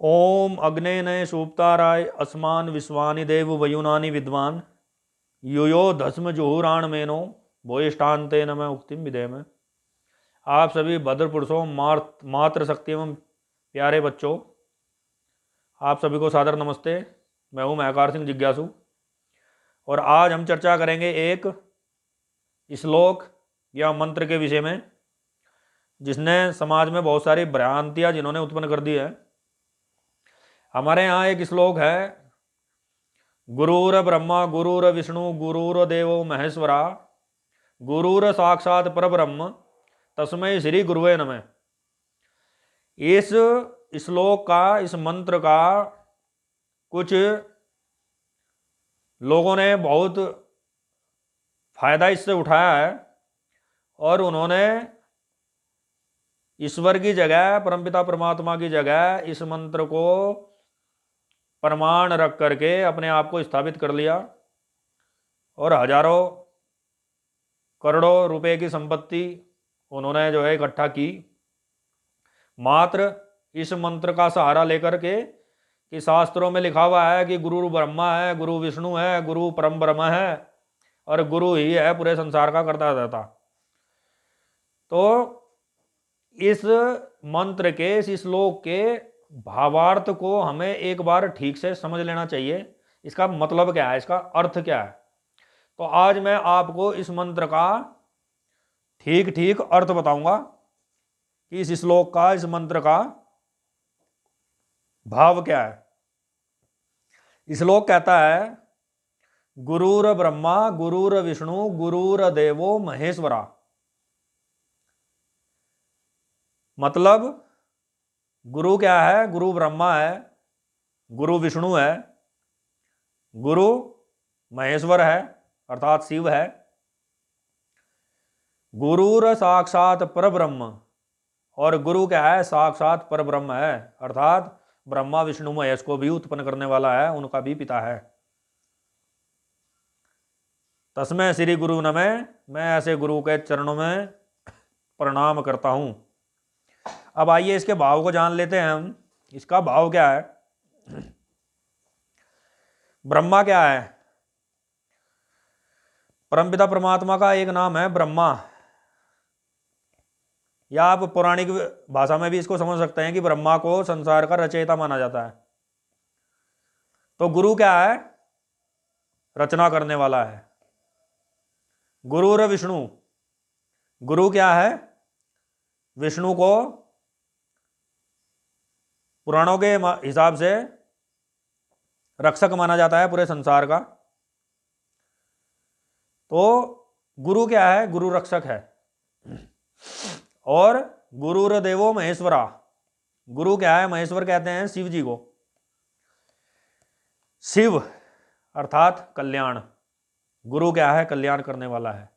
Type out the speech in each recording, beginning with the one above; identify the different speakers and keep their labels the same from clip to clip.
Speaker 1: ओम अग्नेय सुप्ताराय अस्मान विश्वानि देव वयुनानि विद्वान यो धस्म जुहुराण मेनो भोयष्ठान्ते नमः उक्तिम विदेम। आप सभी भद्र पुरुषों, मातृशक्ति एवं प्यारे बच्चों, आप सभी को सादर नमस्ते। मैं हूं महकार सिंह जिज्ञासु और आज हम चर्चा करेंगे एक श्लोक या मंत्र के विषय में जिसने समाज में बहुत सारी भ्रांतियां जिन्होंने उत्पन्न कर दी है। हमारे यहाँ एक श्लोक है, गुरुर ब्रह्मा गुरुर विष्णु गुरुर देवो महेश्वरा गुरुर साक्षात परब्रह्म तस्मै श्री गुरुवे नमः। इस श्लोक का, इस मंत्र का कुछ लोगों ने बहुत फायदा इससे उठाया है और उन्होंने ईश्वर की जगह, परमपिता परमात्मा की जगह इस मंत्र को प्रमाण रख करके अपने आप को स्थापित कर लिया और हजारों करोड़ों रुपए की संपत्ति उन्होंने जो है इकट्ठा की, मात्र इस मंत्र का सहारा लेकर के कि शास्त्रों में लिखा हुआ है कि गुरु ब्रह्मा है, गुरु विष्णु है, गुरु परम ब्रह्म है और गुरु ही है पूरे संसार का करता रहता। तो इस मंत्र के, इस श्लोक के भावार्थ को हमें एक बार ठीक से समझ लेना चाहिए। इसका मतलब क्या है, इसका अर्थ क्या है। तो आज मैं आपको इस मंत्र का ठीक ठीक अर्थ बताऊंगा कि इस श्लोक का, इस मंत्र का भाव क्या है। श्लोक कहता है, गुरुर ब्रह्मा गुरुर विष्णु गुरुर देवो महेश्वरा। मतलब गुरु क्या है? गुरु ब्रह्मा है, गुरु विष्णु है, गुरु महेश्वर है अर्थात शिव है, गुरुर साक्षात परब्रह्म, और गुरु क्या है? साक्षात परब्रह्म है अर्थात ब्रह्मा विष्णु महेश को भी उत्पन्न करने वाला है, उनका भी पिता है। तस्मै श्री गुरु नमः। मैं ऐसे गुरु के चरणों में प्रणाम करता हूं। अब आइए इसके भाव को जान लेते हैं हम। इसका भाव क्या है? ब्रह्मा क्या है? परमपिता परमात्मा का एक नाम है ब्रह्मा, या आप पौराणिक भाषा में भी इसको समझ सकते हैं कि ब्रह्मा को संसार का रचयिता माना जाता है। तो गुरु क्या है? रचना करने वाला है। गुरुर विष्णु, गुरु क्या है? विष्णु को पुराणों के हिसाब से रक्षक माना जाता है पूरे संसार का। तो गुरु क्या है? गुरु रक्षक है। और गुरुर देवो महेश्वरा, गुरु क्या है? महेश्वर कहते हैं शिव जी को। शिव अर्थात कल्याण, गुरु क्या है? कल्याण करने वाला है।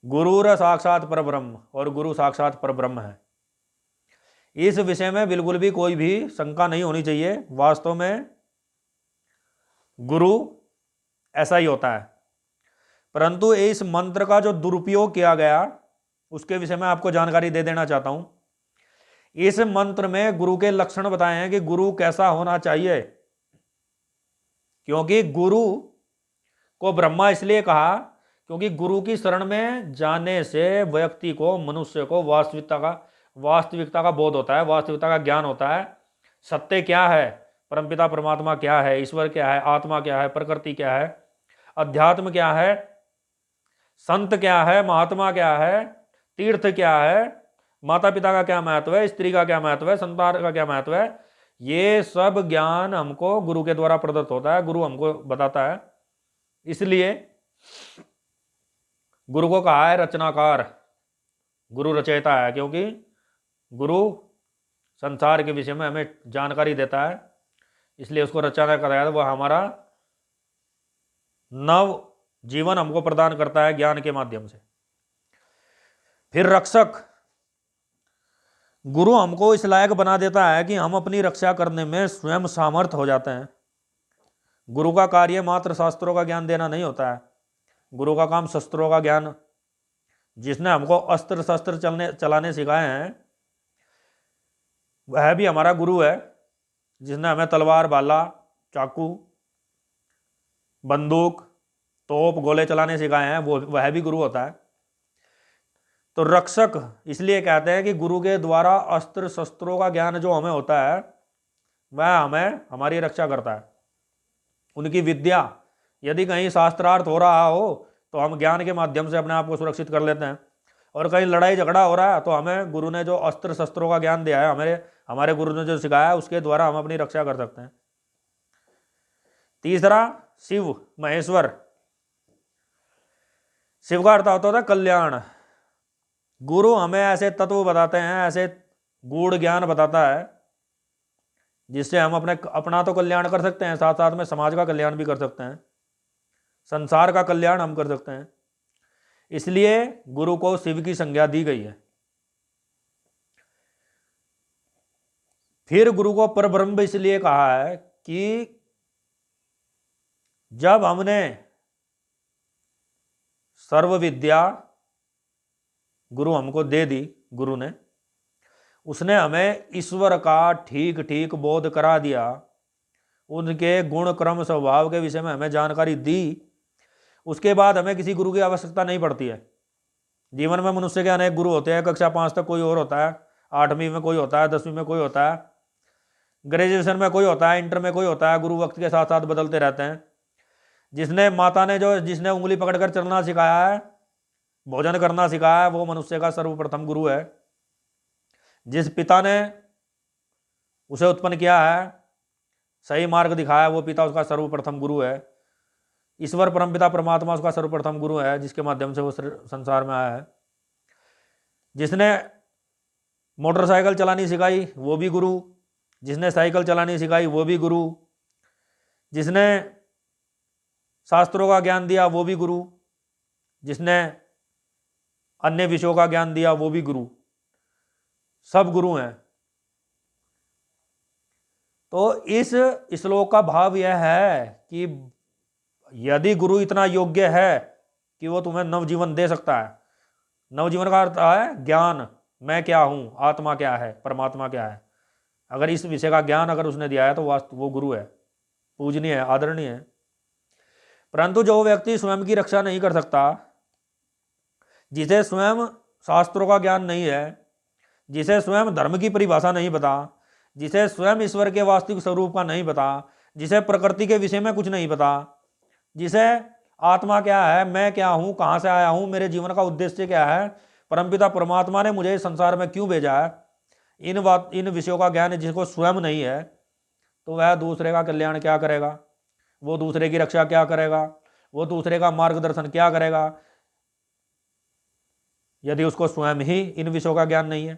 Speaker 1: गुरुर साक्षात परब्रह्म, और गुरु साक्षात परब्रह्म है। इस विषय में बिल्कुल भी कोई भी शंका नहीं होनी चाहिए। वास्तव में गुरु ऐसा ही होता है, परंतु इस मंत्र का जो दुरुपयोग किया गया उसके विषय में आपको जानकारी दे देना चाहता हूं। इस मंत्र में गुरु के लक्षण बताए हैं कि गुरु कैसा होना चाहिए, क्योंकि गुरु को ब्रह्मा इसलिए कहा क्योंकि गुरु की शरण में जाने से व्यक्ति को, मनुष्य को वास्तविकता का बोध होता है, वास्तविकता का ज्ञान होता है। सत्य क्या है, परमपिता परमात्मा क्या है, ईश्वर क्या है, आत्मा क्या है, प्रकृति क्या है, अध्यात्म क्या है, संत क्या है, महात्मा क्या है, तीर्थ क्या है, माता पिता का क्या महत्व है, स्त्री का क्या महत्व है, संतान का क्या महत्व है, ये सब ज्ञान हमको गुरु के द्वारा प्रदत्त होता है, गुरु हमको बताता है। इसलिए गुरु को कहा है रचनाकार, गुरु रचयिता है, क्योंकि गुरु संसार के विषय में हमें जानकारी देता है, इसलिए उसको रचना कराया। वह हमारा नव जीवन हमको प्रदान करता है ज्ञान के माध्यम से। फिर रक्षक, गुरु हमको इस लायक बना देता है कि हम अपनी रक्षा करने में स्वयं सामर्थ हो जाते हैं। गुरु का कार्य मात्र शास्त्रों का ज्ञान देना नहीं होता है, गुरु का काम शस्त्रों का ज्ञान, जिसने हमको अस्त्र शस्त्र चलाने सिखाए हैं, वह भी हमारा गुरु है, जिसने हमें तलवार, भाला, चाकू, बंदूक, तोप, गोले चलाने सिखाए हैं, वो वह भी गुरु होता है। तो रक्षक इसलिए कहते हैं कि गुरु के द्वारा अस्त्र शस्त्रों का ज्ञान जो हमें होता है वह हमें हमारी रक्षा करता है। उनकी विद्या यदि कहीं शास्त्रार्थ हो रहा हो तो हम ज्ञान के माध्यम से अपने आप को सुरक्षित कर लेते हैं, और कहीं लड़ाई झगड़ा हो रहा है तो हमें गुरु ने जो अस्त्र शस्त्रों का ज्ञान दिया है, हमारे गुरु ने जो सिखाया है, उसके द्वारा हम अपनी रक्षा कर सकते हैं। तीसरा, शिव, महेश्वर। शिव का अर्थ होता है कल्याण। गुरु हमें ऐसे तत्व बताते हैं, ऐसे गूढ़ ज्ञान बताता है जिससे हम अपना तो कल्याण कर सकते हैं, साथ साथ में समाज का कल्याण भी कर सकते हैं, संसार का कल्याण हम कर सकते हैं। इसलिए गुरु को शिव की संज्ञा दी गई है। फिर गुरु को परब्रह्म इसलिए कहा है कि जब हमने सर्व विद्या गुरु हमको दे दी, गुरु ने, उसने हमें ईश्वर का ठीक ठीक बोध करा दिया, उनके गुण क्रम स्वभाव के विषय में हमें जानकारी दी, उसके बाद हमें किसी गुरु की आवश्यकता नहीं पड़ती है। जीवन में मनुष्य के अनेक गुरु होते हैं। कक्षा 5 तक कोई और होता है, 8वीं में कोई होता है, 10वीं में कोई होता है, ग्रेजुएशन में कोई होता है, इंटर में कोई होता है। गुरु वक्त के साथ साथ बदलते रहते हैं। जिसने उंगली पकड़कर चलना सिखाया है, भोजन करना सिखाया है, वो मनुष्य का सर्वप्रथम गुरु है। जिस पिता ने उसे उत्पन्न किया है, सही मार्ग दिखाया, वो पिता उसका सर्वप्रथम गुरु है। ईश्वर परमपिता परमात्मा उसका सर्वप्रथम गुरु है, जिसके माध्यम से वो संसार में आया है। जिसने मोटरसाइकिल चलानी सिखाई वो भी गुरु, जिसने साइकिल चलानी सिखाई वो भी गुरु, जिसने शास्त्रों का ज्ञान दिया वो भी गुरु, जिसने अन्य विषयों का ज्ञान दिया वो भी गुरु। सब गुरु हैं। तो इस श्लोक का भाव यह है कि यदि गुरु इतना योग्य है कि वो तुम्हें नवजीवन दे सकता है, नवजीवन का अर्थ है ज्ञान, मैं क्या हूं, आत्मा क्या है, परमात्मा क्या है, अगर इस विषय का ज्ञान अगर उसने दिया है तो वो गुरु है, पूजनीय है, आदरणीय है। परंतु जो व्यक्ति स्वयं की रक्षा नहीं कर सकता, जिसे स्वयं शास्त्रों का ज्ञान नहीं है, जिसे स्वयं धर्म की परिभाषा नहीं पता, जिसे स्वयं ईश्वर के वास्तविक स्वरूप का नहीं पता, जिसे प्रकृति के विषय में कुछ नहीं पता, जिसे आत्मा क्या है, मैं क्या हूं, कहां से आया हूं, मेरे जीवन का उद्देश्य क्या है, परमपिता परमात्मा ने मुझे संसार में क्यों भेजा है, इन विषयों का ज्ञान जिसको स्वयं नहीं है, तो वह दूसरे का कल्याण क्या करेगा, वो दूसरे की रक्षा क्या करेगा, वो दूसरे का मार्गदर्शन क्या करेगा, यदि उसको स्वयं ही इन विषयों का ज्ञान नहीं है।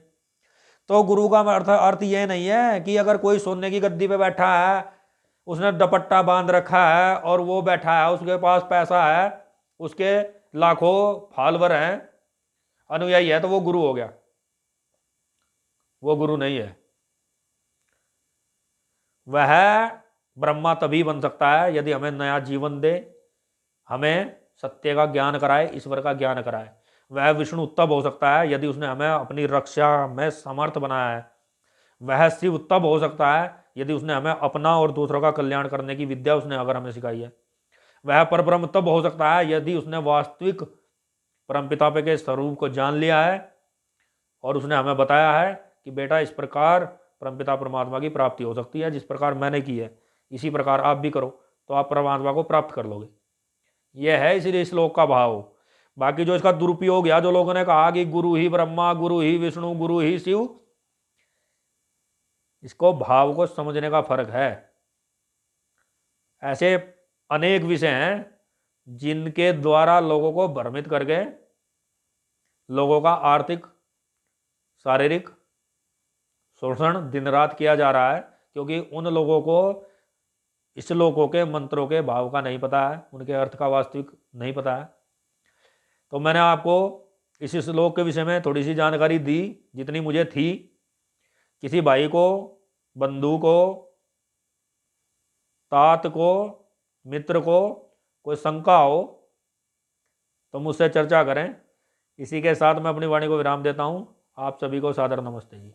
Speaker 1: तो गुरु का अर्थ यह नहीं है कि अगर कोई सोने की गद्दी पे बैठा है, उसने दुपट्टा बांध रखा है और वो बैठा है, उसके पास पैसा है, उसके लाखों फॉलोअर हैं, अनुयायी है, तो वो गुरु हो गया। वो गुरु नहीं है। वह ब्रह्मा तभी बन सकता है यदि हमें नया जीवन दे, हमें सत्य का ज्ञान कराए, ईश्वर का ज्ञान कराए। वह विष्णु तब हो सकता है यदि उसने हमें अपनी रक्षा में समर्थ बनाया है। वह शिव तब हो सकता है यदि उसने हमें अपना और दूसरों का कल्याण करने की विद्या उसने अगर हमें सिखाई है। वह परब्रह्म तब हो सकता है यदि उसने वास्तविक परमपिता के स्वरूप को जान लिया है और उसने हमें बताया है कि बेटा इस प्रकार परमपिता परमात्मा की प्राप्ति हो सकती है, जिस प्रकार मैंने की है इसी प्रकार आप भी करो, तो आप परमात्मा को प्राप्त कर लोगे। यह है इसीलिए श्लोक का भाव। बाकी जो इसका दुरुपयोग या जो लोगों ने कहा कि गुरु ही ब्रह्मा, गुरु ही विष्णु, गुरु ही शिव, इसको भाव को समझने का फर्क है। ऐसे अनेक विषय हैं जिनके द्वारा लोगों को भ्रमित करके लोगों का आर्थिक शारीरिक शोषण दिन रात किया जा रहा है, क्योंकि उन लोगों को इस श्लोकों के मंत्रों के भाव का नहीं पता है, उनके अर्थ का वास्तविक नहीं पता है। तो मैंने आपको इस श्लोक के विषय में थोड़ी सी जानकारी दी जितनी मुझे थी। किसी भाई को, बंधु को, तात को, मित्र को कोई शंका हो तो मुझसे चर्चा करें। इसी के साथ मैं अपनी वाणी को विराम देता हूं। आप सभी को सादर नमस्ते जी।